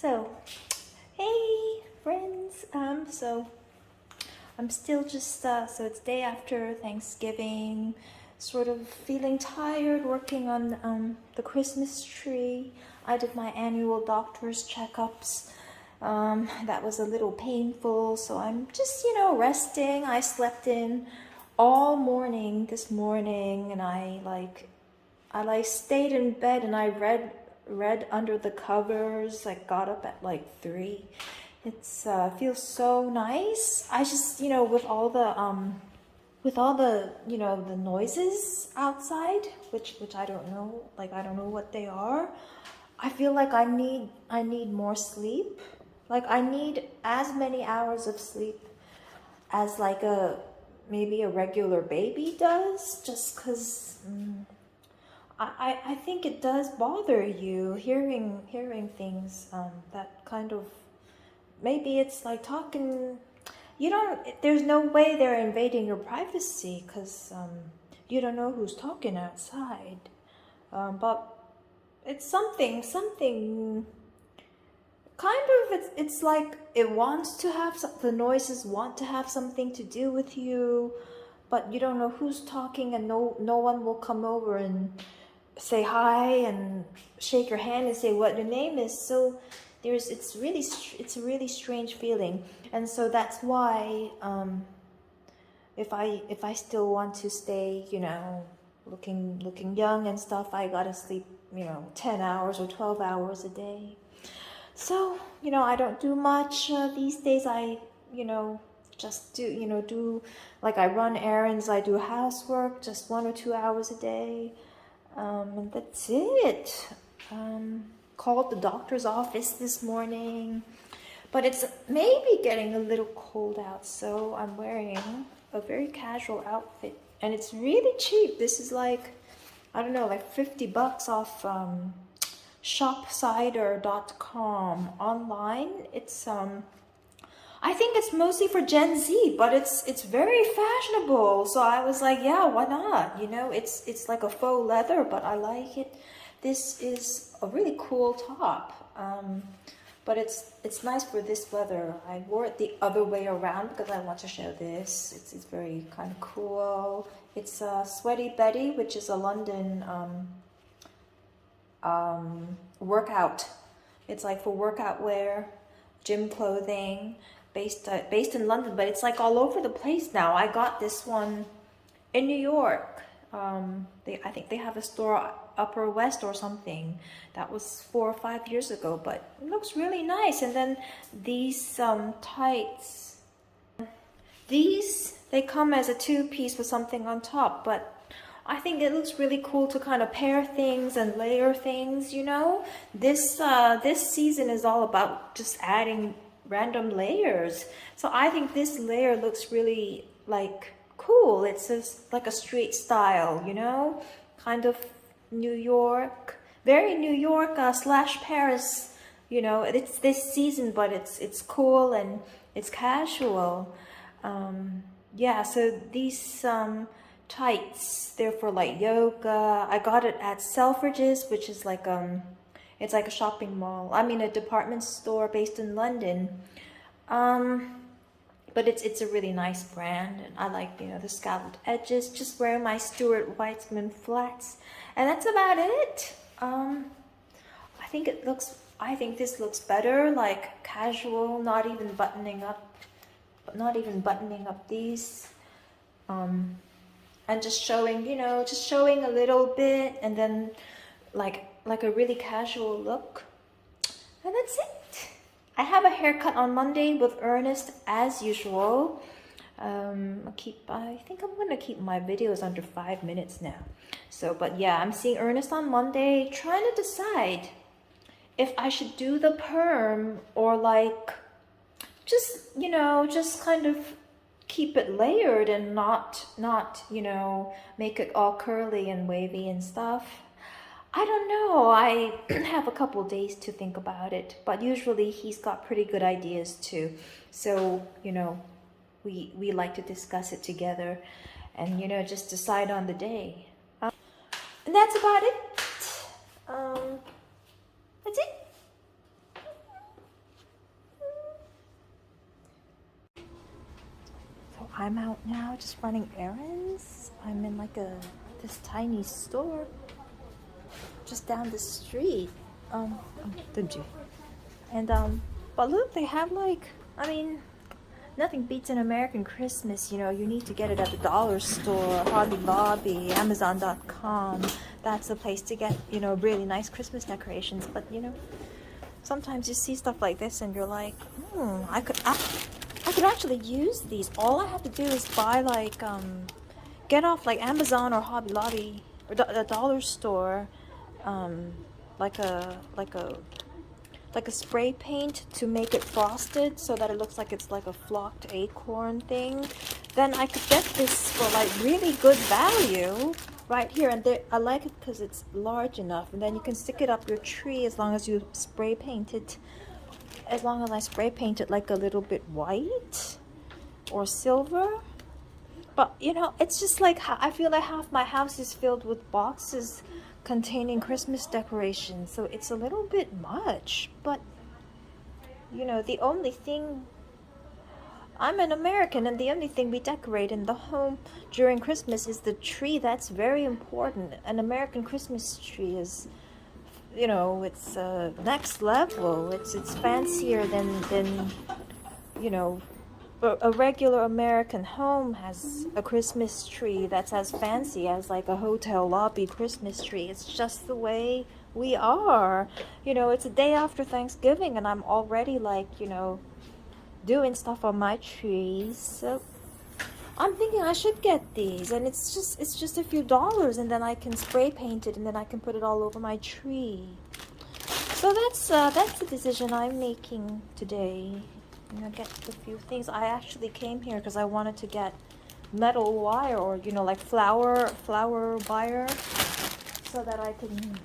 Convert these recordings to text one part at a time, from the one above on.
So, hey friends. So I'm still just so it's day after Thanksgiving, sort of feeling tired, working on the Christmas tree. I did my annual doctor's checkups. That was a little painful, so I'm just resting. I slept in all morning this morning, and I stayed in bed and I read under the covers. I got up at like 3. It's feels so nice. I just with all the the noises outside, which I don't know, like I don't know what they are. I feel like I need more sleep. Like I need as many hours of sleep as like maybe a regular baby does, just because I think it does bother you hearing things that kind of, maybe it's like talking, there's no way they're invading your privacy because you don't know who's talking outside, but it's something kind of, it's like it wants to have the noises want to have something to do with you, but you don't know who's talking, and no one will come over and say hi and shake your hand and say what your name is. So it's a really strange feeling. And so that's why if I still want to stay looking young and stuff, I gotta sleep 10 hours or 12 hours a day. So I don't do much these days. I just do like, I run errands, I do housework, just 1 or 2 hours a day. And that's it. Called the doctor's office this morning, but it's maybe getting a little cold out, so I'm wearing a very casual outfit, and it's really cheap. This is like, I don't know, like $50 off shopsider.com online. It's I think it's mostly for Gen Z, but it's very fashionable. So I was like, yeah, why not? It's like a faux leather, but I like it. This is a really cool top, but it's nice for this weather. I wore it the other way around because I want to show this. It's very kind of cool. It's Sweaty Betty, which is a London workout. It's like for workout wear, gym clothing. Based in London, but it's like all over the place now. I got this one in New York. I think they have a store Upper West or something. That was 4 or 5 years ago, but it looks really nice. And then these tights, they come as a 2-piece with something on top, but I think it looks really cool to kind of pair things and layer things. This season is all about just adding random layers. So I think this layer looks really like cool. It's just like a street style, kind of New York, very New York slash Paris. It's this season, but it's cool and it's casual. Yeah, so these tights, they're for like yoga. I got it at Selfridges, which is like it's like a shopping mall. I mean, a department store based in London. But it's a really nice brand, and I like the scalloped edges. Just wearing my Stuart Weitzman flats, and that's about it. I think this looks better, like casual, not even buttoning up these, and just showing a little bit, and then like a really casual look, and that's it. I have a haircut on Monday with Ernest as usual. I think I'm gonna keep my videos under 5 minutes now. So, but yeah, I'm seeing Ernest on Monday, trying to decide if I should do the perm or like just kind of keep it layered and not make it all curly and wavy and stuff. I don't know. I have a couple days to think about it, but usually he's got pretty good ideas too. So, we like to discuss it together and, just decide on the day. And that's about it. That's it. I'm out now just running errands. I'm in like this tiny store just down the street. But look, they have like, I mean, nothing beats an American Christmas. You know, you need to get it at the dollar store, Hobby Lobby, Amazon.com. That's the place to get, you know, really nice Christmas decorations. But you know, sometimes you see stuff like this and you're like, I could actually use these. All I have to do is buy like, get off like Amazon or Hobby Lobby or the dollar store, like a spray paint to make it frosted so that it looks like it's like a flocked acorn thing. Then I could get this for like really good value right here. And I like it because it's large enough, and then you can stick it up your tree as long as you spray paint it. As long as I spray paint it like a little bit white or silver. But you know, it's just like, I feel like half my house is filled with boxes containing Christmas decorations, so it's a little bit much. But you know, the only thing, I'm an American, and the only thing we decorate in the home during Christmas is the tree. That's very important. An American Christmas tree is, you know, it's next level. It's fancier than you know, a regular American home has a Christmas tree that's as fancy as like a hotel lobby Christmas tree. It's just the way we are. You know, it's a day after Thanksgiving and I'm already like, you know, doing stuff on my trees. So I'm thinking I should get these, and it's just a few dollars, and then I can spray paint it, and then I can put it all over my tree. So that's the decision I'm making today. I'm gonna get a few things. I actually came here because I wanted to get metal wire, or you know, like flower wire, so that I can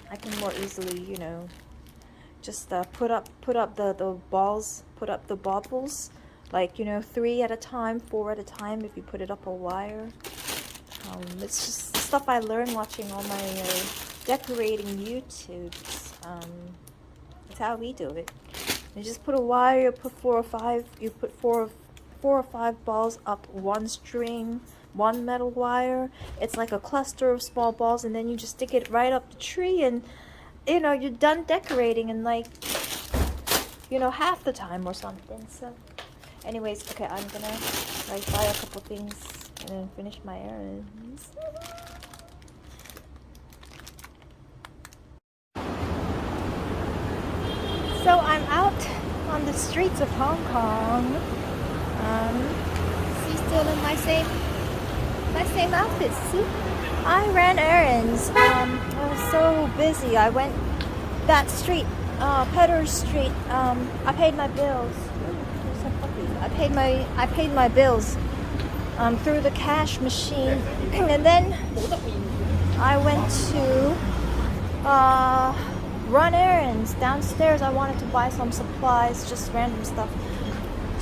more easily, you know, just put up the balls, put up the baubles, like, you know, 3 at a time, 4 at a time if you put it up a wire. It's just stuff I learned watching all my decorating YouTubes. It's how we do it. You just put a wire, you put 4 or 5, you put four or five balls up one string, one metal wire. It's like a cluster of small balls, and then you just stick it right up the tree, and you know, you're done decorating in like, you know, half the time or something. So anyways, okay, I'm gonna like buy a couple things and then finish my errands. So I'm out on the streets of Hong Kong. See, still in my same outfit. See, I ran errands. I was so busy. I went that street, Petter Street. I paid my bills. I paid my bills through the cash machine, and then I went to run errands downstairs. I wanted to buy some supplies, just random stuff.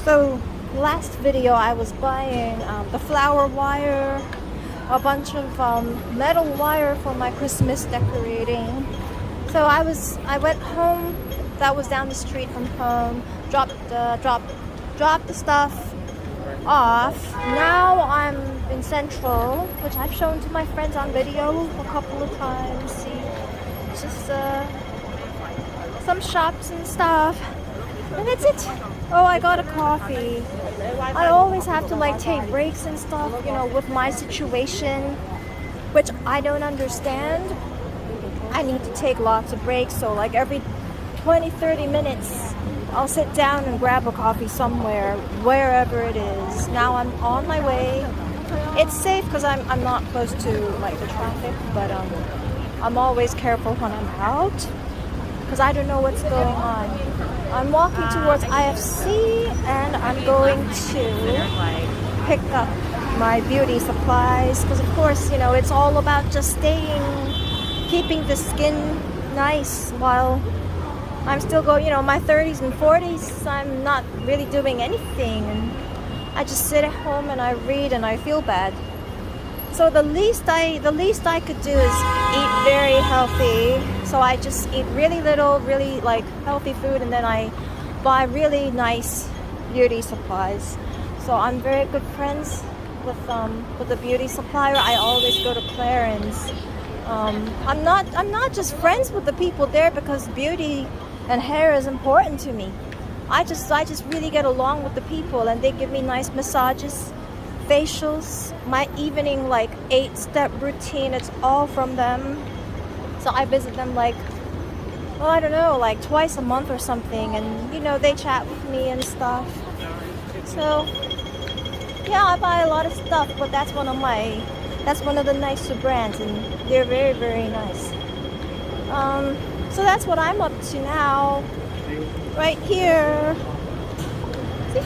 So last video I was buying the flower wire, a bunch of metal wire for my Christmas decorating. So I went home. That was down the street from home. Dropped the stuff off. Now I'm in Central, which I've shown to my friends on video a couple of times. See, just some shops and stuff, and that's it. Oh, I got a coffee. I always have to like take breaks and stuff, you know, with my situation, which I don't understand. I need to take lots of breaks, so like every 20-30 minutes I'll sit down and grab a coffee somewhere, wherever it is. Now I'm on my way. It's safe because I'm not close to like the traffic, but I'm always careful when I'm out because I don't know what's going on. I'm walking towards IFC, and I'm going to pick up my beauty supplies because, of course, you know, it's all about just keeping the skin nice while I'm still going, you know, my 30s and 40s. I'm not really doing anything, and I just sit at home and I read and I feel bad. So the least I could do is eat very healthy. So I just eat really little, really like healthy food, and then I buy really nice beauty supplies. So I'm very good friends with the beauty supplier, I always go to Clarins. I'm not just friends with the people there because beauty and hair is important to me. I just really get along with the people, and they give me nice massages, facials, my evening like 8-step routine. It's all from them. So I visit them like, well, I don't know, like twice a month or something, and you know, they chat with me and stuff. So yeah, I buy a lot of stuff, but that's one of the nicer brands, and they're very, very nice. So that's what I'm up to now, right here. See?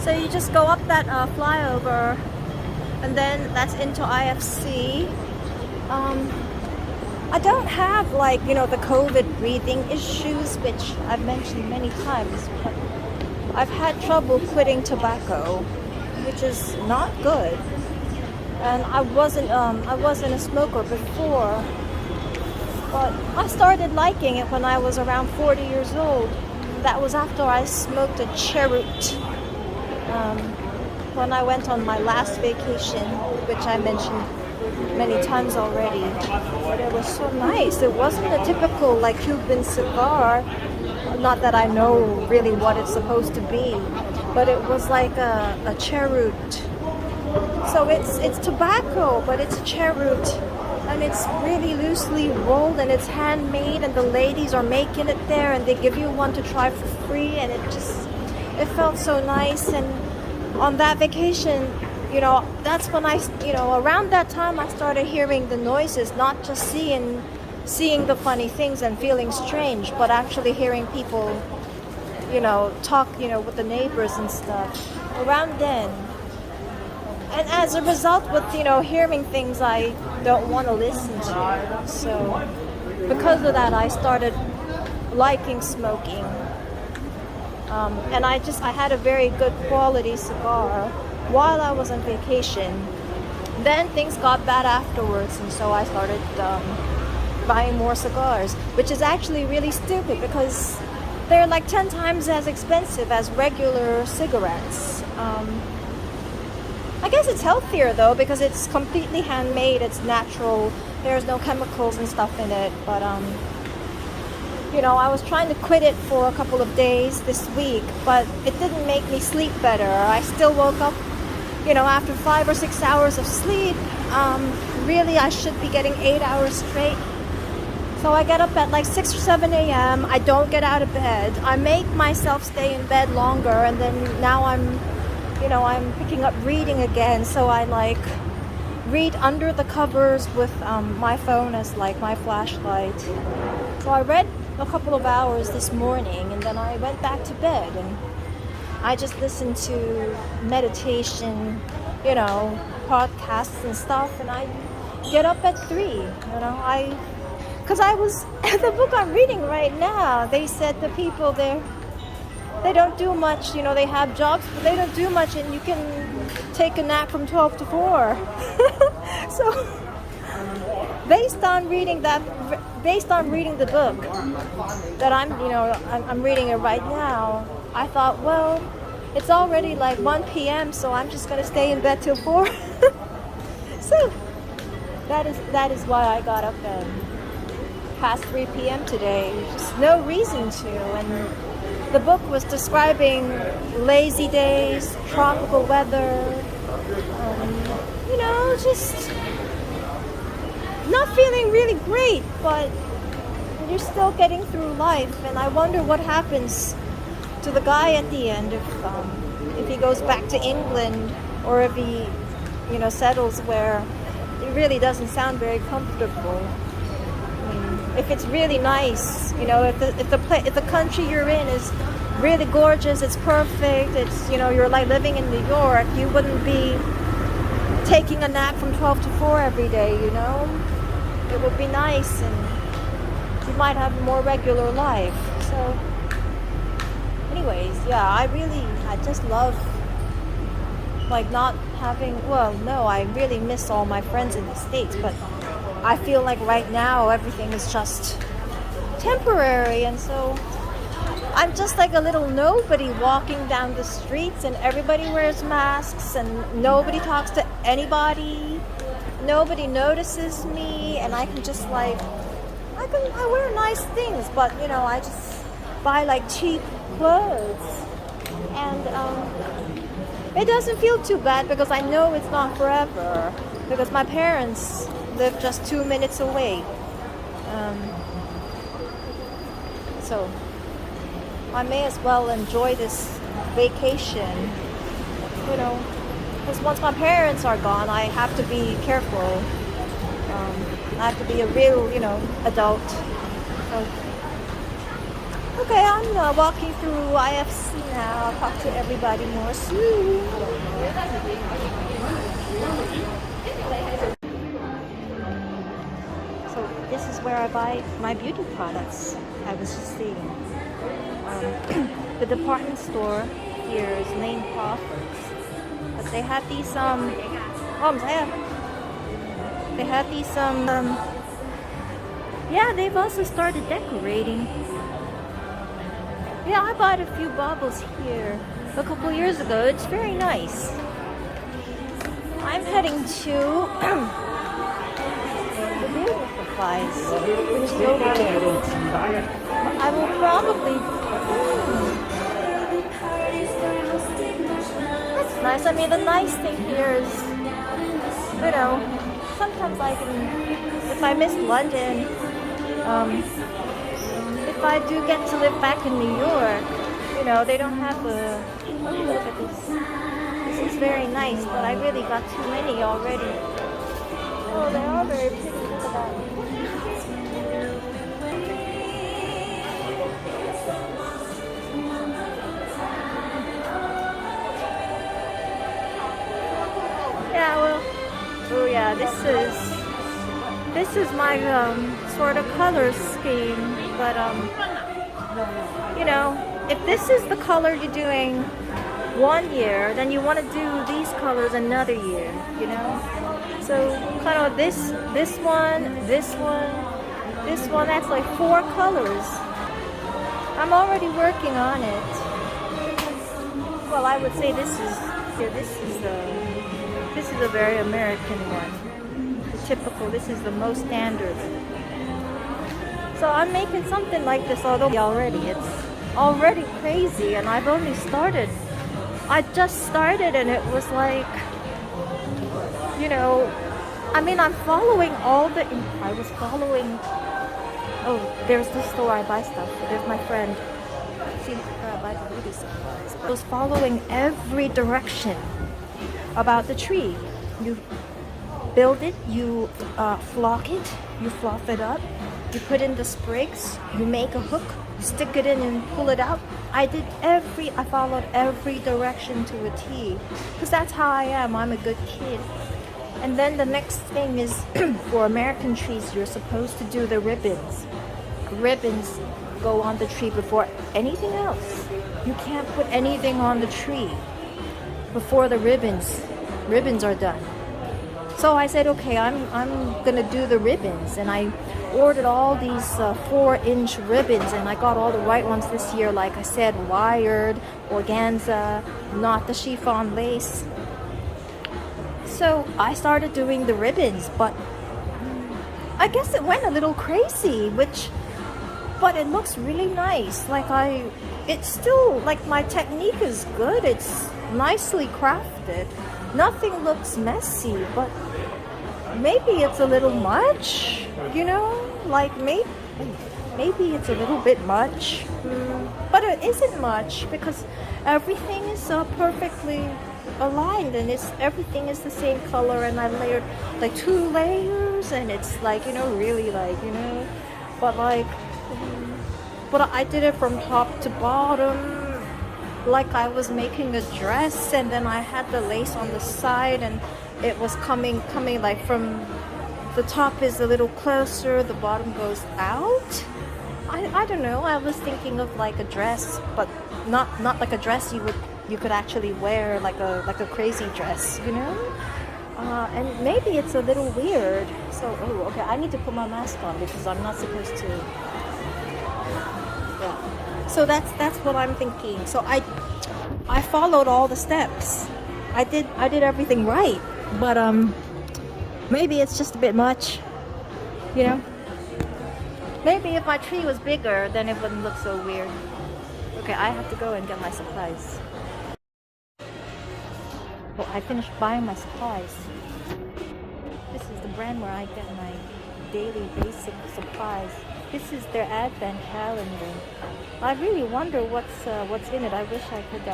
So you just go up that flyover, and then that's into IFC. I don't have like, you know, the COVID breathing issues, which I've mentioned many times, but I've had trouble quitting tobacco, which is not good. And I wasn't a smoker before, but I started liking it when I was around 40 years old. That was after I smoked a cheroot when I went on my last vacation, which I mentioned many times already. But it was so nice. It wasn't a typical like Cuban cigar. Not that I know really what it's supposed to be, but it was like a cheroot. So it's tobacco, but it's a cheroot, and it's really loosely rolled, and it's handmade, and the ladies are making it there, and they give you one to try for free, and it felt so nice. And on that vacation, you know, that's when around that time I started hearing the noises, not just seeing the funny things and feeling strange, but actually hearing people, you know, talk, you know, with the neighbors and stuff around then. And as a result, with, you know, hearing things I don't want to listen to. So because of that, I started liking smoking. And I had a very good quality cigar while I was on vacation. Then things got bad afterwards, and so I started buying more cigars, which is actually really stupid because they're like 10 times as expensive as regular cigarettes. I guess it's healthier though because it's completely handmade, it's natural, there's no chemicals and stuff in it. But you know, I was trying to quit it for a couple of days this week, but it didn't make me sleep better. I still woke up, you know, after 5 or 6 hours of sleep. Really, I should be getting 8 hours straight. So I get up at like 6 or 7 a.m. I don't get out of bed. I make myself stay in bed longer, and then now I'm picking up reading again. So I like read under the covers with my phone as like my flashlight. So I read a couple of hours this morning, and then I went back to bed, and I just listened to meditation, you know, podcasts and stuff, and I get up at 3, you know, because I was, the book I'm reading right now, they said the people there, they don't do much, you know, they have jobs, but they don't do much, and you can take a nap from 12 to 4. So, based on reading the book that I'm reading it right now, I thought, well, it's already like 1 p.m., so I'm just going to stay in bed till 4. So, that is why I got up past 3 p.m. today. Just no reason to. And the book was describing lazy days, tropical weather, you know, just not feeling really great, but you're still getting through life. And I wonder what happens to the guy at the end if he goes back to England, or if he, you know, settles where it really doesn't sound very comfortable. If it's really nice, you know, if the country you're in is really gorgeous, it's perfect, it's, you know, you're like living in New York, you wouldn't be taking a nap from 12 to 4 every day, you know. It would be nice, and you might have a more regular life. So anyways, yeah, I just love like not having, well, no, I really miss all my friends in the States, but I feel like right now everything is just temporary, and so I'm just like a little nobody walking down the streets, and everybody wears masks and nobody talks to anybody. Nobody notices me, and I can just like I wear nice things, but you know, I just buy like cheap clothes, and it doesn't feel too bad because I know it's not forever, because my parents live just 2 minutes away. So I may as well enjoy this vacation, you know, because once my parents are gone, I have to be careful. I have to be a real, you know, adult. So, okay, I'm walking through IFC now. I'll talk to everybody more soon. So this is where I buy my beauty products. I was just seeing. The department store here is named Crawford's, but they have these they have these yeah, they've also started decorating. Yeah, I bought a few baubles here a couple years ago. It's very nice. I'm heading to the beauty supplies, which is over here. I will probably. That's nice. I mean, the nice thing here is, you know, sometimes I can, if I miss London, if I do get to live back in New York, you know, they don't have a. Oh, look at this. This is very nice, but I really got too many already. Oh, they are very pretty. Look at that. Yeah, well, oh yeah, this is my sort of color scheme, but you know, if this is the color you're doing one year, then you want to do these colors another year, you know. So kind of this one, that's like 4 colors. I'm already working on it. Well, I would say this is a very American one. The typical, this is the most standard. So I'm making something like this, although it's already crazy, and I've only started. I just started, and it was like, you know, I mean, I was following, oh, there's the store I buy stuff. There's my friend. See, where I buy the beauty supplies. I was following every direction about the tree. You build it, you flock it, you fluff it up, you put in the sprigs, you make a hook, stick it in and pull it out. I followed every direction to a T, because that's how I am. I'm a good kid. And then the next thing is, for American trees, you're supposed to do the ribbons. Ribbons go on the tree before anything else. You can't put anything on the tree before the ribbons are done. So I said, okay, I'm gonna do the ribbons, and I ordered all these 4-inch ribbons, and I got all the right ones this year. Like I said, wired, organza, not the chiffon lace. So I started doing the ribbons, but I guess it went a little crazy, but it looks really nice. It's still, like, my technique is good. It's nicely crafted. Nothing looks messy, but maybe it's a little much, you know? Like, maybe it's a little bit much. But it isn't much, because everything is perfectly aligned, and everything is the same color, and I layered like 2 layers, and it's like, you know, really like, you know, but I did it from top to bottom, like I was making a dress, and then I had the lace on the side, and it was coming like from the top is a little closer, the bottom goes out. I don't know, I was thinking of like a dress, but not like a dress you could actually wear, like a crazy dress, you know. And maybe it's a little weird. So, oh, okay, I need to put my mask on because I'm not supposed to. Yeah. So that's what I'm thinking. So I followed all the steps. I did everything right, but maybe it's just a bit much, you know. Maybe if my tree was bigger, then it wouldn't look so weird. Okay, I have to go and get my supplies. Well, I finished buying my supplies. This is the brand where I get my daily basic supplies. This is their advent calendar. I really wonder what's in it. I wish I could,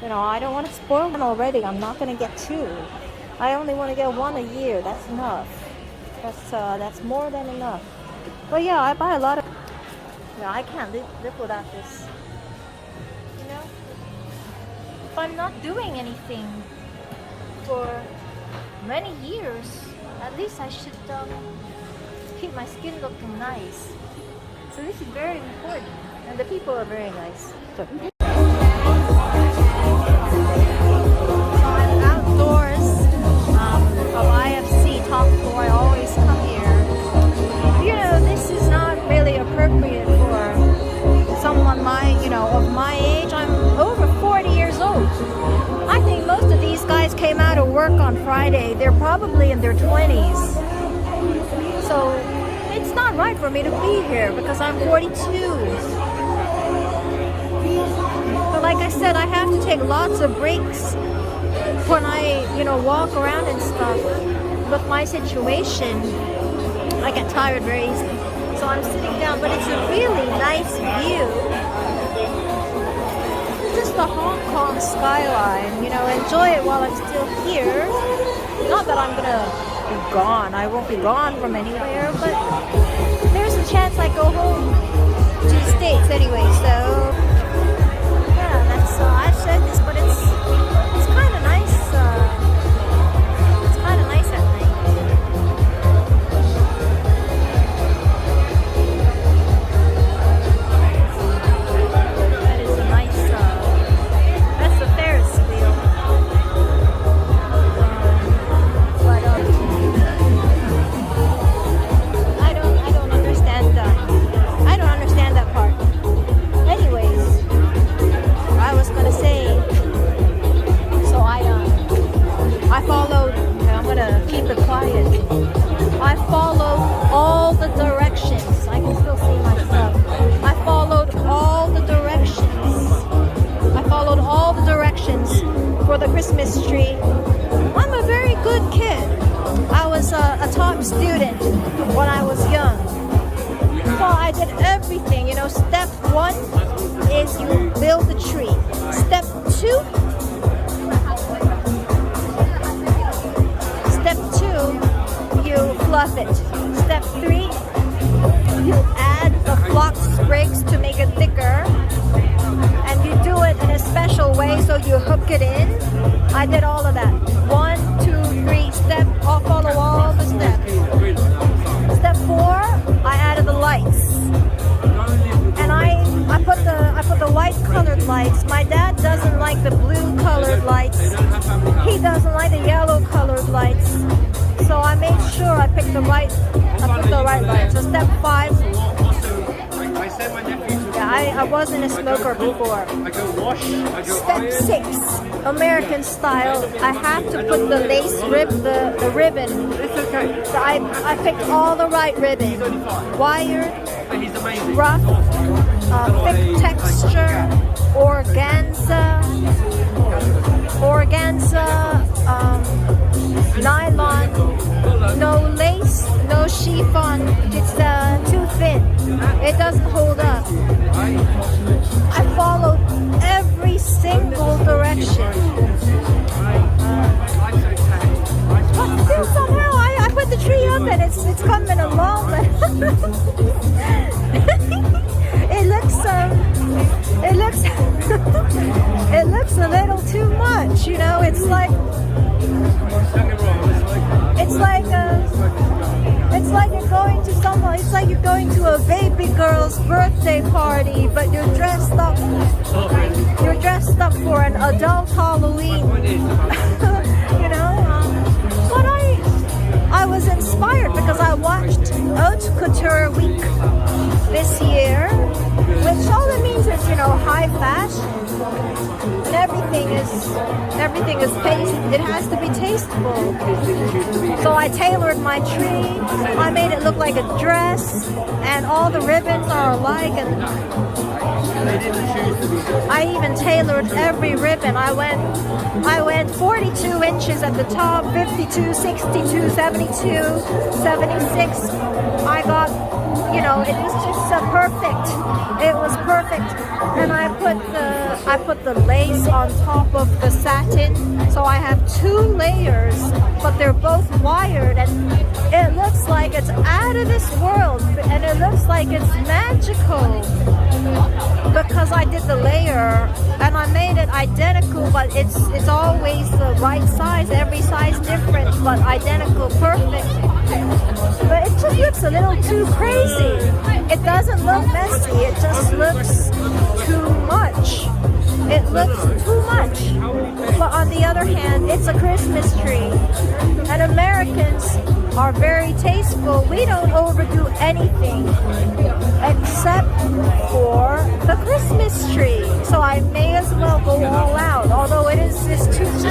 you know, I don't want to spoil one already. I'm not gonna get two. I only want to get one a year. That's enough. That's more than enough. But yeah, I buy a lot of. Yeah, I can't live without this. You know, if I'm not doing anything for many years, at least I should keep my skin looking nice. So this is very important, and the people are very nice. So I'm outdoors of IFC top floor. I always come here. You know, this is not really appropriate for someone of my age. I'm over 40 years old. I think most of these guys came out of work on Friday. They're probably in their 20s. So it's not right for me to be here because I'm 42. But like I said, I have to take lots of breaks when I, walk around and stuff. With my situation, I get tired very easily. So I'm sitting down, but it's a really nice view. Just the Hong Kong skyline, enjoy it while I'm still here. Not that I'm gonna be gone. I won't be gone from anywhere, but there's a chance I go home to the States anyway. So yeah, that's I've said this, but it's kind of nice. It's kind of nice at night. That is a nice. That's the Ferris wheel. But I don't understand that. I don't understand that part. Anyways, I was gonna say. So I followed. I'm gonna keep it quiet. I followed all the directions. I can still see myself. I followed all the directions. I followed all the directions for the Christmas tree. I'm a very good kid. I was a top student when I was young. So I did everything. Step one is you build the tree. Step two, you fluff it. Step three, you add the flock sprigs to make it thicker. And you do it in a special way, so you hook it in. I did all of that. 1, 2, 3 step. I'll follow all the steps. Step 4, I added the lights, and I put the white colored lights. My dad doesn't like the blue colored lights. He doesn't like the yellow colored lights. So I made sure I put the right lights. So step 5. Yeah, I wasn't a smoker before. Step 6, American style. I have to put the lace the ribbon. So I picked all the right ribbon. Wired, rough, thick texture, organza, nylon, no lace, no chiffon. It's too thin. It doesn't hold up. I followed every single direction. But still somehow I put the tree up and it's coming along. It looks a little too much, it's like you're going to a baby girl's birthday party, but you're dressed up for an adult Halloween. But I was inspired because I watched Haute Couture Week this year, which all I tailored my tree. I made it look like a dress, and all the ribbons are alike, and I even tailored every ribbon. I went 42 inches at the top, 52, 62, 72, 76. I got, it was just perfect. It was perfect. And I put the lace on top of the satin. So I have 2 layers, but they're both wired, and it looks like it's out of this world, and it looks like it's magical because I did the layer and I made it identical, but it's always the right size, every size different, but identical, perfect. But it just looks a little too crazy. It doesn't look messy, it just looks too much. It looks too much. But on the other hand, it's a Christmas tree. And Americans are very tasteful. We don't overdo anything except for the Christmas tree. So I may as well go all out. Although it's just crazy.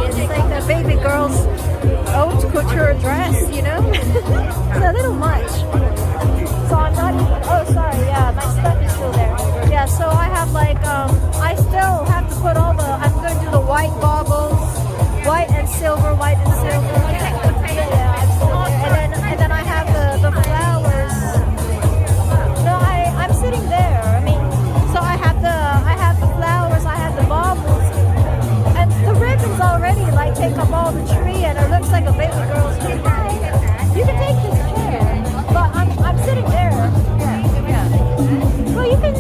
It's like a baby girl's haute couture dress, It's a little much. So I'm not even, oh sorry, yeah, my stuff is still there. Yeah, so I have I still have to put I'm going to do the white goggles, white and silver. Yeah, I'm still there. And then I have the flowers. No, I'm sitting there. So I have the flowers, I have the baubles, and the ribbons already take up all the tree, and it looks like a baby girl's tree. You can take this chair, but I'm sitting there. Yeah. Well, you can,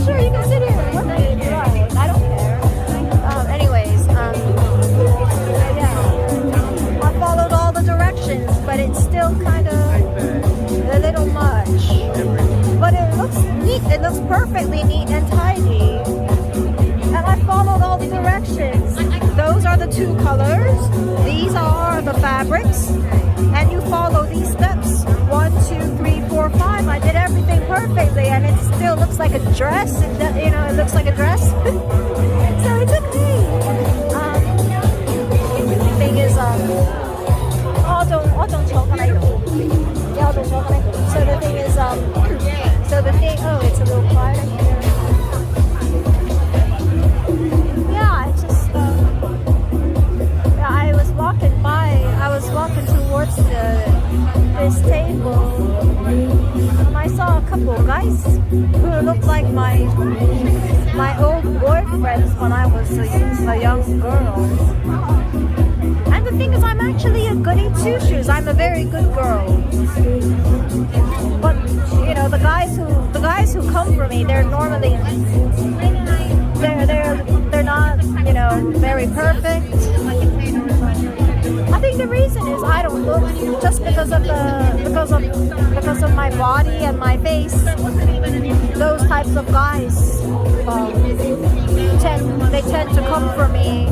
sure, you can sit here and look at it. Right. I don't care. Anyways, yeah. I followed all the directions, but it's still kind of a little much. But it looks neat. It looks perfectly neat and tidy. And I followed all the directions. Those are the 2 colors. These are the fabrics. And you follow these steps. 1, 2, 3, 4, 5. I did everything perfectly, and it still looks like a dress. It looks like a dress. So it's okay. The thing is, it's a little quieter here. I was walking towards this table, and I saw a couple of guys who looked like my old boyfriends when I was a young girl. And the thing is, I'm actually a goody two-shoes. I'm a very good girl. But the guys who come for me, they're normally they're not very perfect. I think the reason is I don't look just because of my body and my face. Those types of guys tend to come for me.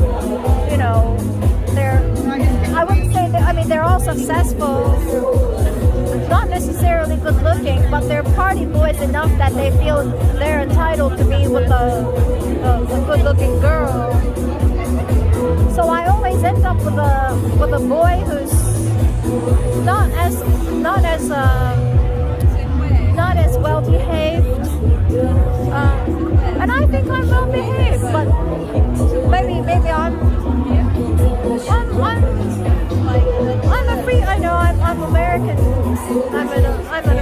I wouldn't say that. They're all successful, not necessarily good looking, but they're party boys enough that they feel they're entitled to be with a good looking girl. So I always end up with a boy who's not as well behaved, and I think I'm well behaved, but maybe I'm a free. I know I'm American. I'm an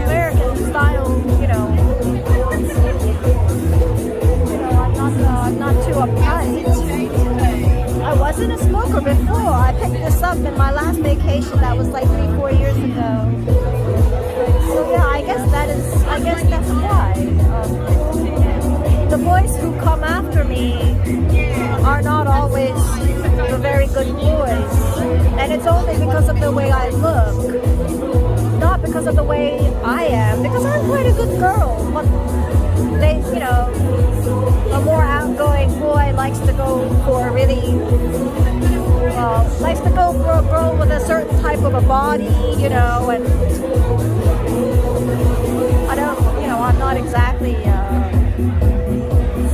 American style. I'm not too uptight. I wasn't a smoker before. I picked this up in my last vacation. That was like 3-4 years ago. So yeah, I guess that's why. The boys who come after me are not always the very good boys, and it's only because of the way I look, not because of the way I am. Because I'm quite a good girl, but they, a more outgoing boy likes to go for a girl with a certain type of a body, and I don't, I'm not exactly,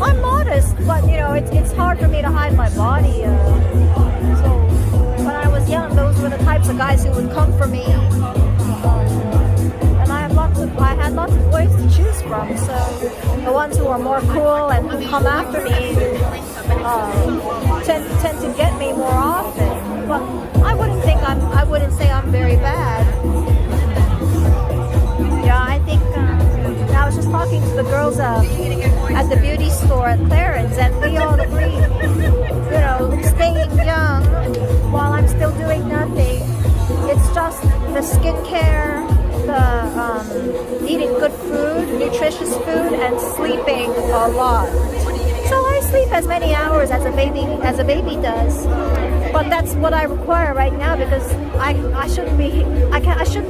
I'm modest, but it's hard for me to hide my body. So when I was young, those were the types of guys who would come the ones who are more cool and who come after me tend to get me more often. But I wouldn't say I'm very bad. Yeah, I think I was just talking to the girls at the beauty store at Clarence, and we all agree, you know, staying young while I'm still doing nothing. It's just the skincare, the eating good food, nutritious food, and sleeping a lot. So I sleep as many hours as a baby does. But that's what I require right now, because I shouldn't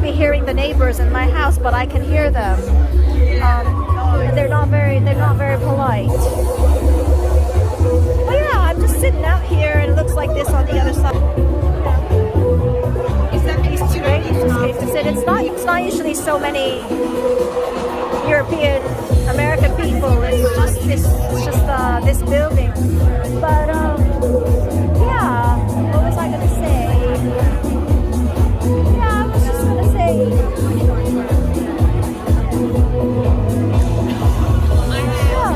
be hearing the neighbors in my house, but I can hear them. They're not very polite. But yeah, I'm just sitting out here, and it looks like this on the other side. It's great to sit. It's not usually so many European American people. It's just this building. But yeah, what was I gonna say? Yeah, I was just gonna say. Yeah,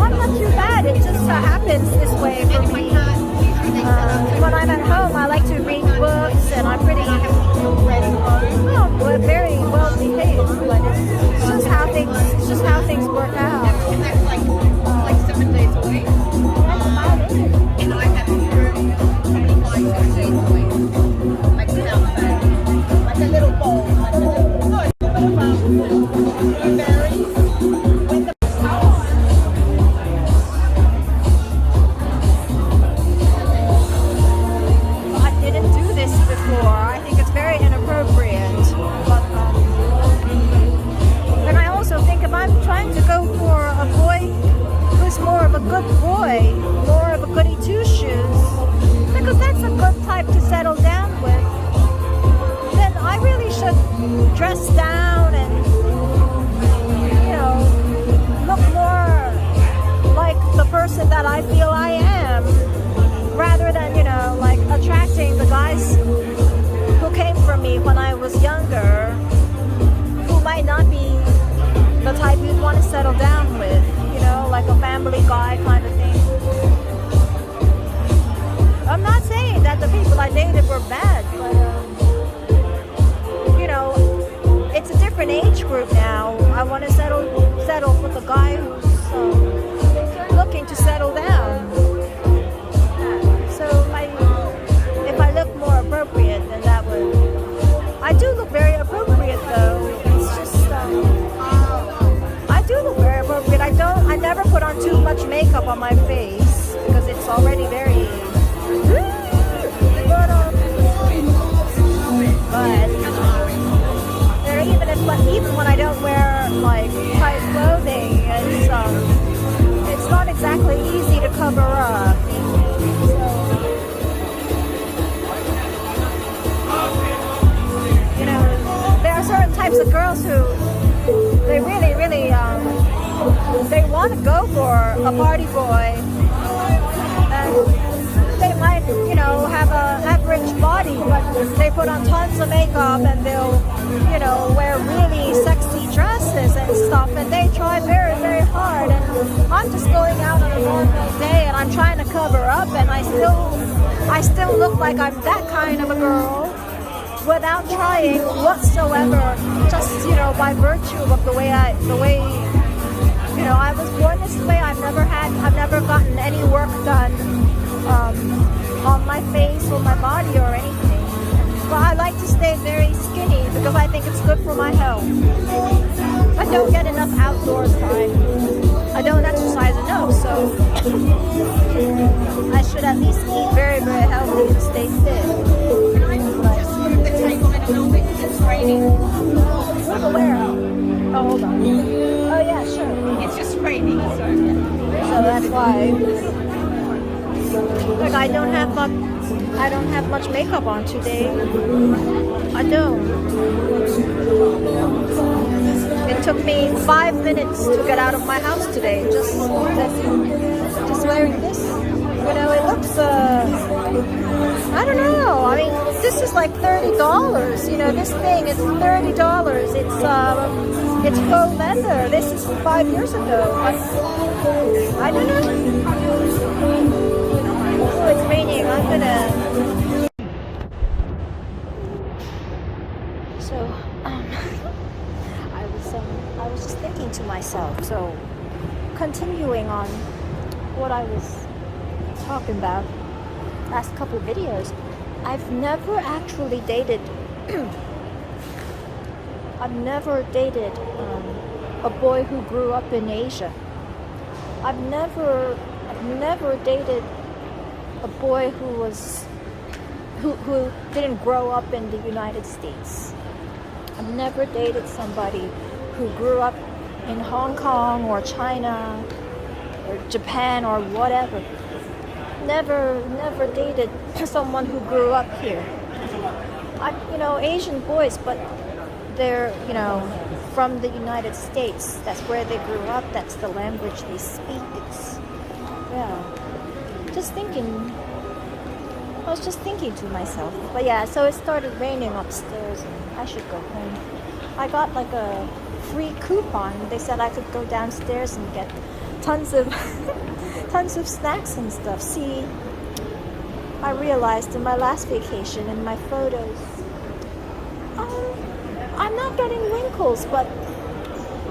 I'm not too bad. It just happens this way for me. When I'm at home, I like to read books, and I'm pretty, well, very well behaved. But it's just how things work out. And that's like 7 days a week. That's about it. And I have 25 days a week. Like without fail. Like a little bowl. Like a little blueberries. When the I didn't do this before. I think it's very inappropriate. But and I also think if I'm trying to go for a boy who's more of a good boy, more of a goody two shoes, because that's a good type to settle down with, then I really should dress down and, you know, look more like the person that I feel I am, rather than, you know, like attracting the guys who came from me when I was younger, who might not be the type you'd want to settle down with, you know, like a family guy kind of thing. I'm not saying that the people I dated were bad, but you know, it's a different age group now. I want to settle with a guy who's looking to settle down. So if I look more appropriate, then that would. I do look very appropriate, though. It's just I do look very appropriate. I never put on too much makeup on my face because it's already very. But even when I don't wear like tight clothing, it's not exactly easy to cover up. So, you know, there are certain types of girls who they really they want to go for a party boy, and they might, you know, have an average body, but they put on tons of makeup and they'll, you know, wear really sexy dresses and stuff, and they try very, very hard. And I'm just going out on a normal day and I'm trying to cover up, and I still look like I'm that kind of a girl without trying whatsoever, just, you know, by virtue of the way you know, I was born this way. I've never gotten any work done on my face or my body or anything. But I like to stay very skinny because I think it's good for my health. I don't get enough outdoors time. I don't exercise enough, so I should at least eat very, very healthy to stay fit. Can I just move the table in a little bit because it's raining? Where? Oh, hold on. Oh yeah, sure. It's just raining, so. So that's why. Look, I don't have much makeup on today. I don't. It took me 5 minutes to get out of my house today. Just wearing this. You know, it looks. I don't know. I mean, this is like $30. You know, this thing is $30. It's faux leather. This is 5 years ago. I don't know. Oh, it's raining. I'm gonna. So, I was just thinking to myself. So, continuing on what I was talking about last couple videos, I've never actually dated. I've never dated a boy who grew up in Asia. I've never dated a boy who didn't grow up in the United States. I've never dated somebody who grew up in Hong Kong or China or Japan or whatever. Never dated someone who grew up here. Asian boys, but they're, from the United States. That's where they grew up. That's the language they speak. I was just thinking to myself. But yeah, so it started raining upstairs and I should go home. I got like a free coupon. They said I could go downstairs and get tons of snacks and stuff. See, I realized in my last vacation, in my photos, I'm not getting wrinkles, but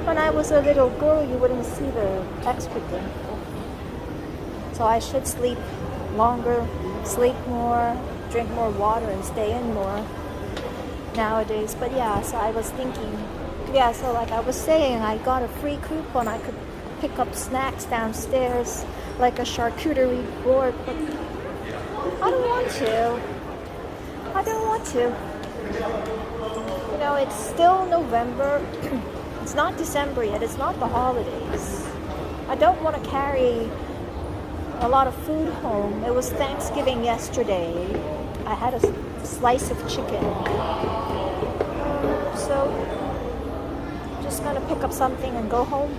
when I was a little girl, you wouldn't see the extra wrinkles. So I should sleep longer, sleep more, drink more water, and stay in more nowadays. But yeah, so I was thinking, so like I was saying, I got a free coupon. I could pick up snacks downstairs, like a charcuterie board, but I don't want to. It's still November. It's not December yet. It's not the holidays. I don't want to carry a lot of food home. It was Thanksgiving yesterday. I had a slice of chicken. So, just gonna pick up something and go home.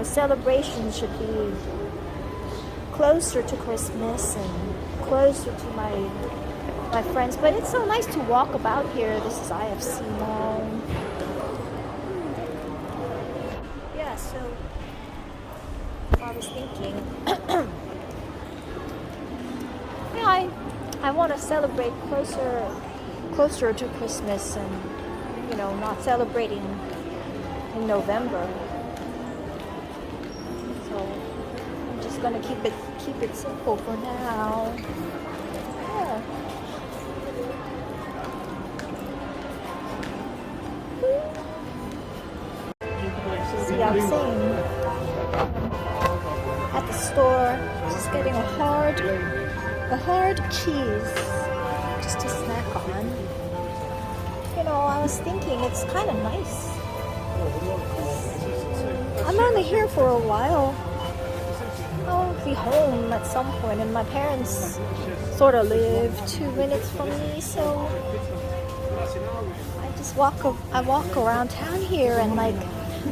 Celebrations should be closer to Christmas and closer to my friends. But it's so nice to walk about here. This is IFC Mall. Yeah, so I was thinking, I want to celebrate closer to Christmas and, not celebrating in November. So I'm just gonna keep it simple for now. Yeah. See, I was saying at the store, just getting a hard cheese just to snack on. I was thinking it's kind of nice. I'm only here for a while. I'll be home at some point, and my parents sort of live 2 minutes from me, so I walk around town here, and like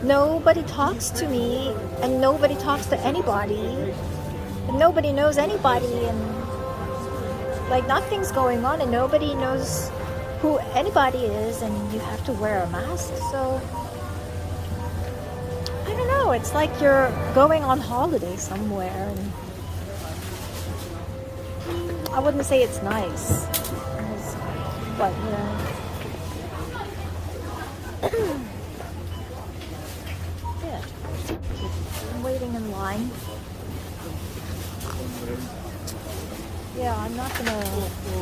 nobody talks to me, and nobody talks to anybody, and nobody knows anybody, and like nothing's going on, and nobody knows who anybody is, and you have to wear a mask. So I don't know, it's like you're going on holiday somewhere, and I wouldn't say it's nice, but yeah, I'm waiting in line. Yeah, I'm not gonna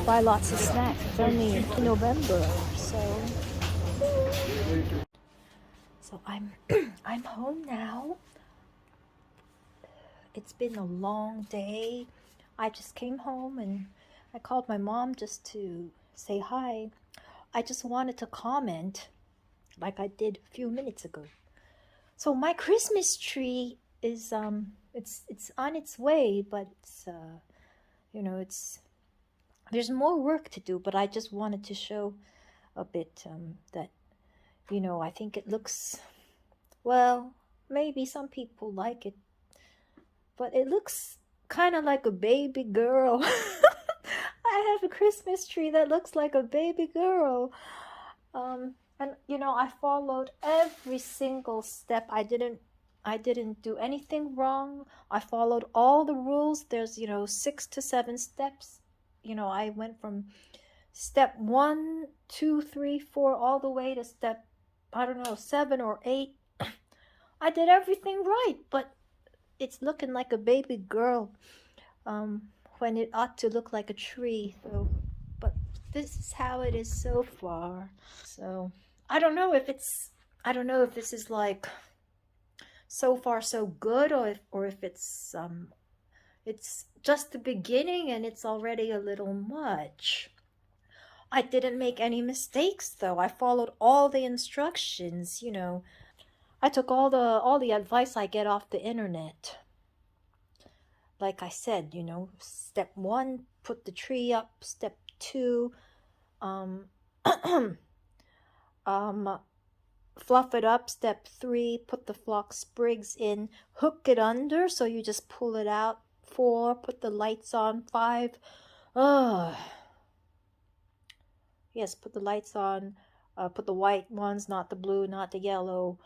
buy lots of snacks. It's only November, so I'm I'm home now. It's been a long day. I just came home and I called my mom just to say hi. I just wanted to comment like I did a few minutes ago. So my Christmas tree is it's on its way, but it's there's more work to do, but I just wanted to show a bit that I think it looks, well, maybe some people like it, but it looks kind of like a baby girl. I have a Christmas tree that looks like a baby girl. And I followed every single step. I didn't do anything wrong. I followed all the rules. There's 6 to 7 steps. I went from step 1, 2, 3, 4 all the way to step, I don't know, 7 or 8. I did everything right, but it's looking like a baby girl when it ought to look like a tree. So, but this is how it is so far. So I don't know if this is like so far so good, or if it's just the beginning and it's already a little much. I didn't make any mistakes though. I followed all the instructions. I took all the advice I get off the internet. Like I said, step 1, put the tree up. Step 2, um, fluff it up. Step 3, put the phlox sprigs in. Hook it under, so you just pull it out. 4, put the lights on. 5, yes, put the lights on. Put the white ones, not the blue, not the yellow.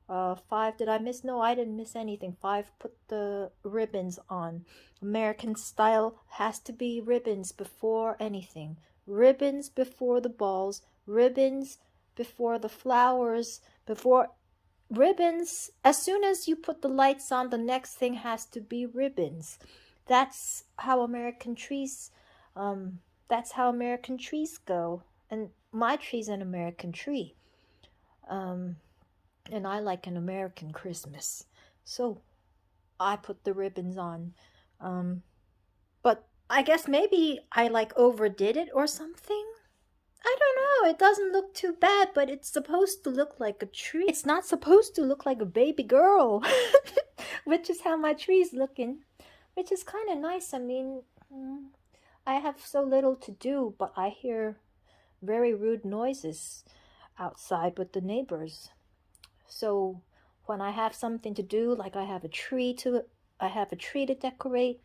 5, did I miss? No, I didn't miss anything. 5, put the ribbons on. American style has to be ribbons before anything. Ribbons before the balls. Ribbons before the flowers. Before ribbons. As soon as you put the lights on, the next thing has to be ribbons. That's how American trees. That's how American trees go. And my tree's an American tree. And I like an American Christmas. So I put the ribbons on. But I guess maybe I overdid it or something. I don't know. It doesn't look too bad, but it's supposed to look like a tree. It's not supposed to look like a baby girl, which is how my tree's looking, which is kind of nice. I mean, I have so little to do, but I hear very rude noises outside with the neighbors. So when I have something to do, like I have a tree to decorate,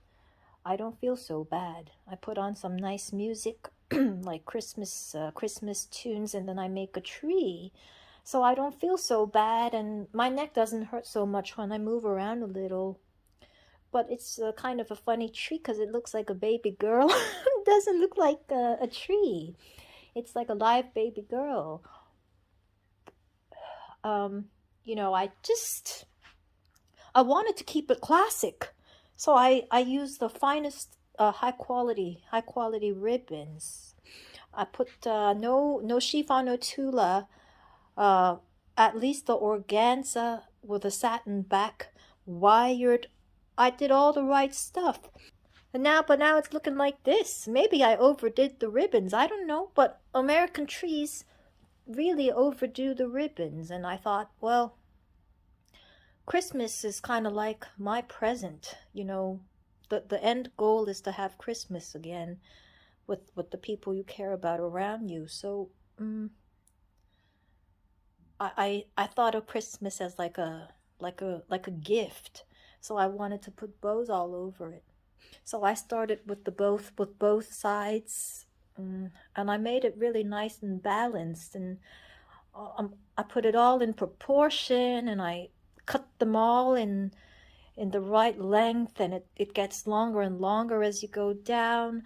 I don't feel so bad. I put on some nice music, like Christmas tunes, and then I make a tree. So I don't feel so bad, and my neck doesn't hurt so much when I move around a little. But it's kind of a funny tree because it looks like a baby girl. It doesn't look like a tree. It's like a live baby girl. I wanted to keep it classic. So I used the finest high quality ribbons. I put no chiffon, no tulle, at least the organza with a satin back, wired. I did all the right stuff. But now it's looking like this. Maybe I overdid the ribbons. I don't know, but American trees really overdo the ribbons, and I thought, well, Christmas is kind of like my present. The end goal is to have Christmas again with the people you care about around you. So I thought of Christmas as like a gift. So I wanted to put bows all over it. So I started with both sides, and I made it really nice and balanced, and I put it all in proportion, and I cut them all in the right length, and it gets longer and longer as you go down.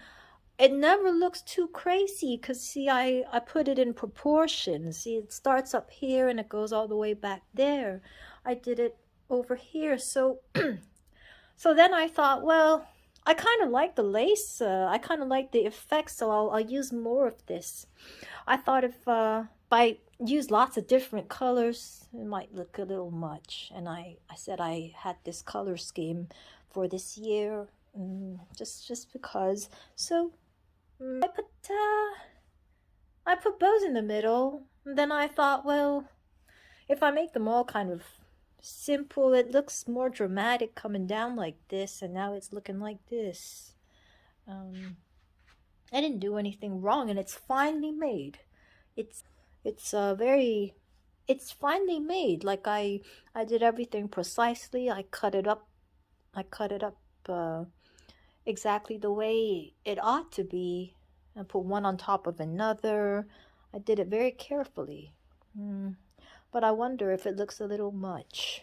It never looks too crazy because, see, I put it in proportion. See, it starts up here and it goes all the way back there. I did it over here. So then I thought, well, I kind of like the lace. I kind of like the effect, so I'll use more of this. I thought if I use lots of different colors, it might look a little much. And I said I had this color scheme for this year, just because. So I put bows in the middle. And then I thought, well, if I make them all kind of simple, it looks more dramatic coming down like this, and now it's looking like this. I didn't do anything wrong, and it's finely made. It's finely made. Like I did everything precisely. I cut it up exactly the way it ought to be, and put one on top of another. I did it very carefully. But I wonder if it looks a little much.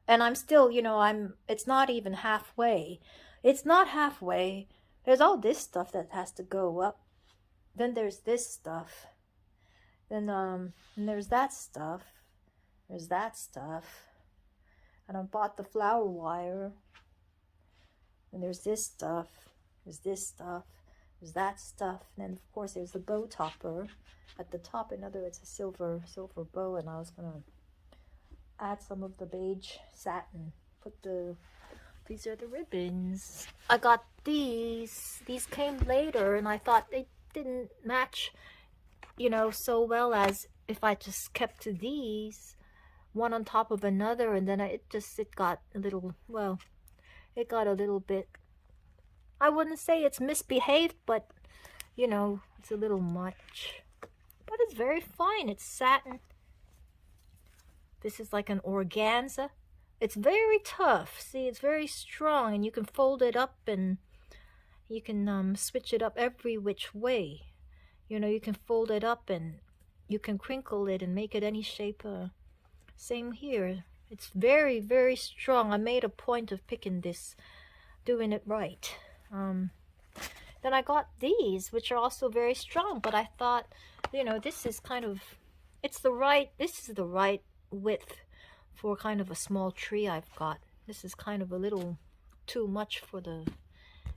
And I'm still, it's not even halfway. It's not halfway. There's all this stuff that has to go up. Then there's this stuff. Then, and there's that stuff. There's that stuff. And I bought the flower wire. And there's this stuff. There's this stuff. There's that stuff. And then, of course, there's the bow topper at the top. Another, it's a silver bow. And I was going to add some of the beige satin. These are the ribbons. I got these. These came later, and I thought they didn't match, so well as if I just kept to these, one on top of another, and then it got a little, well, it got a little bit, I wouldn't say it's misbehaved, but, it's a little much. But it's very fine. It's satin. This is like an organza. It's very tough. See, it's very strong, and you can fold it up, and you can switch it up every which way. You can fold it up, and you can crinkle it and make it any shape. Same here. It's very, very strong. I made a point of picking this, doing it right. Then I got these, which are also very strong, but I thought, this is kind of, this is the right width for kind of a small tree I've got. This is kind of a little too much for the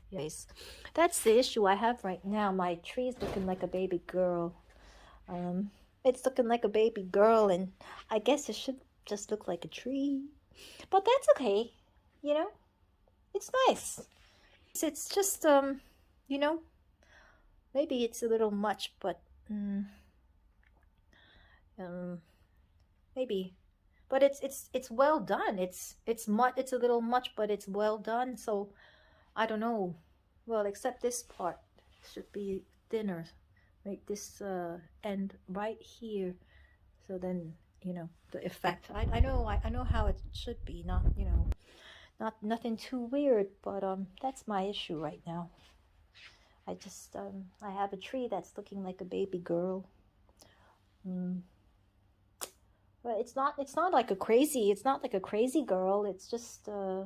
yes. That's the issue I have right now. My tree's looking like a baby girl. It's looking like a baby girl, and I guess it should just look like a tree. But that's okay. It's nice. It's just maybe it's a little much, but maybe. But it's well done. It's a little much, but it's well done. So I don't know. Well, except this part should be thinner. Make this end right here. So then the effect. I know how it should be. Not nothing too weird. But that's my issue right now. I just I have a tree that's looking like a baby girl. But it's not like it's not like a crazy girl. It's just I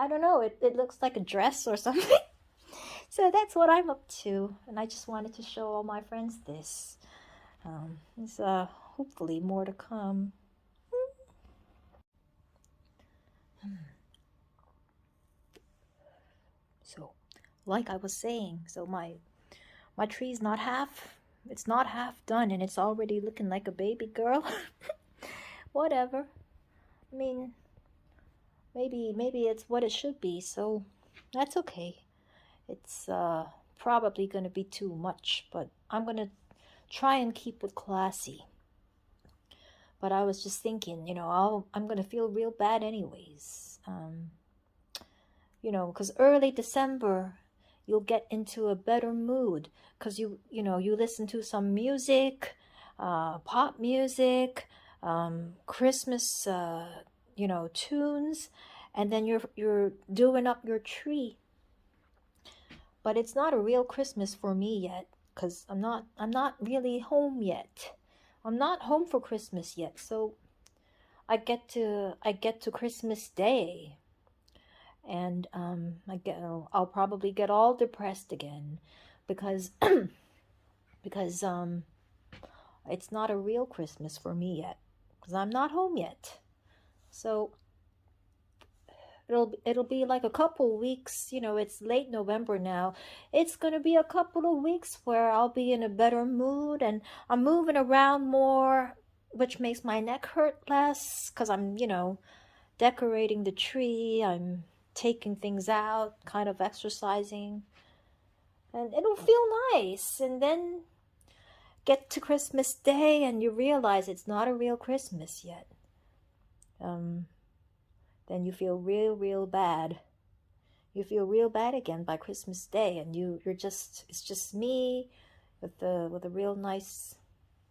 don't know, it looks like a dress or something. So that's what I'm up to, and I just wanted to show all my friends this. There's hopefully more to come. So like I was saying, so my tree's not half, it's not half done, and it's already looking like a baby girl. Whatever. I mean, maybe it's what it should be, so that's okay. It's probably going to be too much, but I'm going to try and keep it classy. But I was just thinking, I'm going to feel real bad anyways. Because early December, you'll get into a better mood because you listen to some music, pop music, Christmas, tunes, and then you're doing up your tree. But it's not a real Christmas for me yet because I'm not really home yet. I'm not home for Christmas yet, so I get to Christmas Day. And I'll probably get all depressed again because it's not a real Christmas for me yet because I'm not home yet. So it'll be like a couple weeks. It's late November now. It's gonna be a couple of weeks where I'll be in a better mood, and I'm moving around more, which makes my neck hurt less because I'm decorating the tree. I'm taking things out, kind of exercising, and it'll feel nice. And then get to Christmas Day and you realize it's not a real Christmas yet. Then you feel real bad. You feel real bad again by Christmas Day, and it's just me with a real nice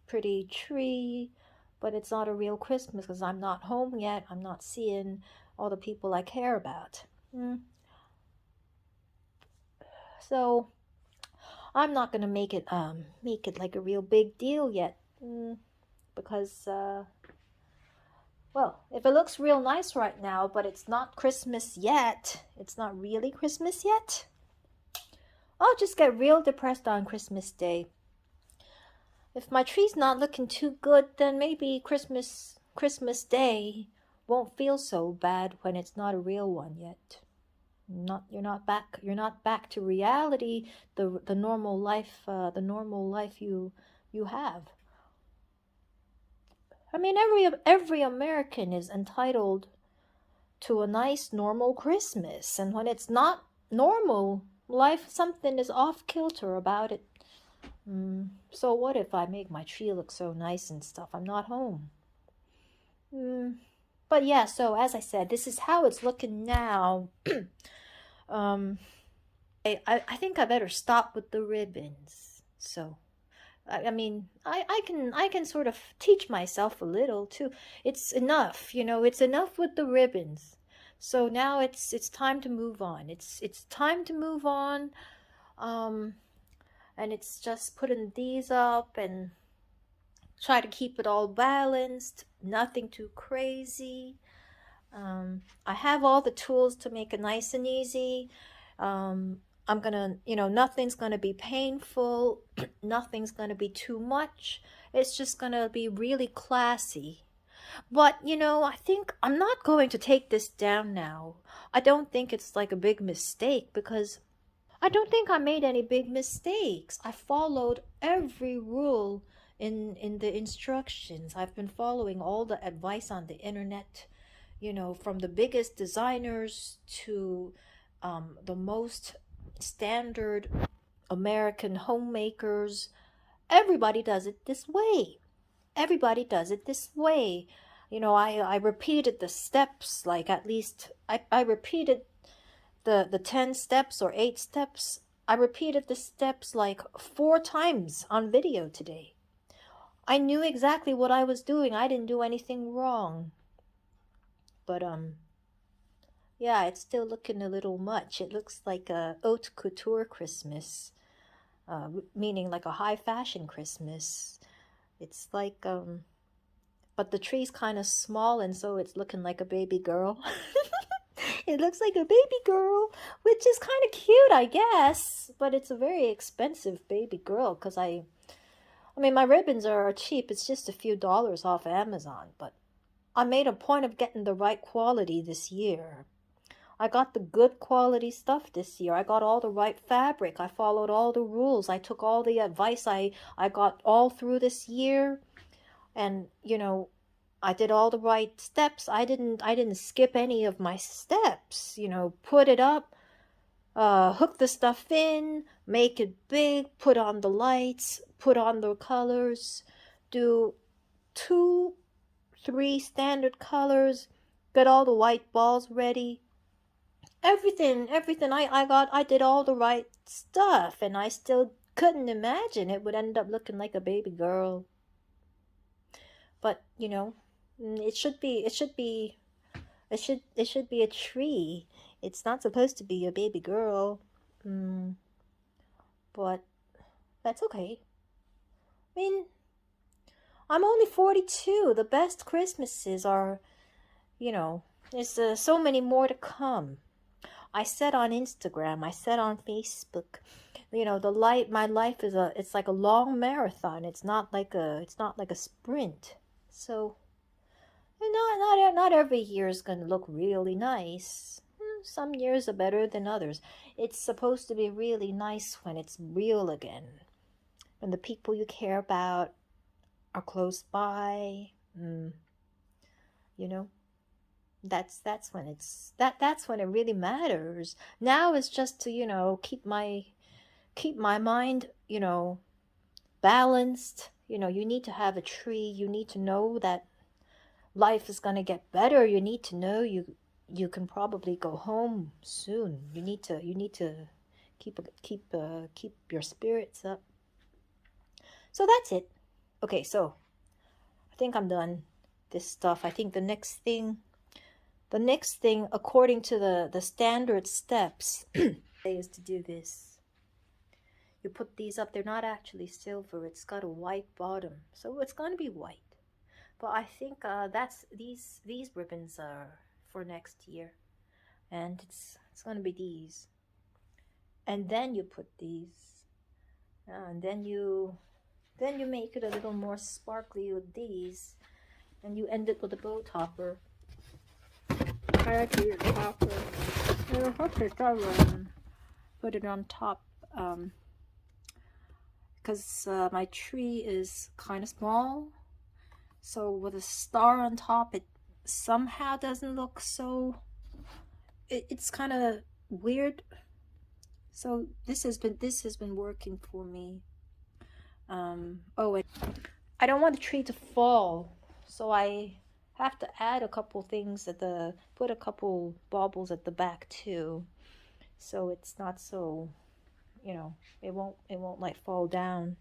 pretty tree, but it's not a real Christmas because I'm not home yet. I'm not seeing all the people I care about. So I'm not gonna make it like a real big deal yet, because well, if it looks real nice right now, but it's not Christmas yet, it's not really Christmas yet, I'll just get real depressed on Christmas Day. If my tree's not looking too good, then maybe Christmas Day won't feel so bad when it's not a real one yet. You're not back to reality, the normal life you have. I mean, every American is entitled to a nice normal Christmas, and when it's not normal life, something is off kilter about it. So what if I make my tree look so nice and stuff? I'm not home. But yeah, so as I said, this is how it's looking now. I think I better stop with the ribbons. So, I mean, I can sort of teach myself a little too. It's enough, it's enough with the ribbons. So now it's time to move on. It's time to move on. And it's just putting these up and try to keep it all balanced, nothing too crazy. I have all the tools to make it nice and easy. I'm gonna, nothing's gonna be painful. Nothing's gonna be too much. It's just gonna be really classy. But, I think I'm not going to take this down now. I don't think it's like a big mistake, because I don't think I made any big mistakes. I followed every rule in the instructions. I've been following all the advice on the internet, from the biggest designers to the most standard American homemakers. Everybody does it this way. Everybody does it this way. I repeated the steps, like at least I repeated the 10 steps or 8 steps. I repeated the steps like 4 times on video today. I knew exactly what I was doing. I didn't do anything wrong. But yeah, it's still looking a little much. It looks like a haute couture Christmas, meaning like a high fashion Christmas. It's like but the tree's kind of small, and so it's looking like a baby girl. It looks like a baby girl, which is kind of cute, I guess, but it's a very expensive baby girl, because I mean, my ribbons are cheap. It's just a few dollars off Amazon, but I made a point of getting the right quality this year. I got the good quality stuff this year. I got all the right fabric. I followed all the rules. I took all the advice I got all through this year. And, I did all the right steps. I didn't skip any of my steps. Put it up, hook the stuff in, make it big, put on the lights, put on the colors, do 2, 3 standard colors, get all the white balls ready. Everything I did all the right stuff, and I still couldn't imagine it would end up looking like a baby girl. But, it should be a tree. It's not supposed to be a baby girl. But that's okay. I mean, I'm only 42. The best Christmases are, there's so many more to come. I said on Instagram, I said on Facebook, my life it's like a long marathon. It's not like a sprint. So, not every year is going to look really nice. Some years are better than others. It's supposed to be really nice when it's real again. When the people you care about are close by. That's when that's when it really matters. Now it's just to, keep my mind, balanced. You need to have a tree. You need to know that life is going to get better. You need to know you can probably go home soon. You need to keep your spirits up. So that's it. Okay, so I think I'm done this stuff. I think the next thing according to the standard steps is to do this. you put these up. They're not actually silver. It's got a white bottom, so it's going to be white. But I think that's these ribbons are for next year, and it's going to be these. And then you put these, and then you make it a little more sparkly with these, and you end it with a bow topper. I actually use a topper. I hope to put it on top, because my tree is kind of small, so with a star on top, it somehow doesn't look so. It's kind of weird. So this has been working for me. Oh, and I don't want the tree to fall, so I have to add a couple things put a couple baubles at the back too, so it's not so, it won't like fall down.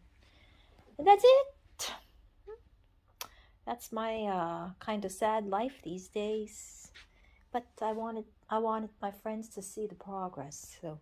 And that's it. That's my kind of sad life these days. But I wanted my friends to see the progress, so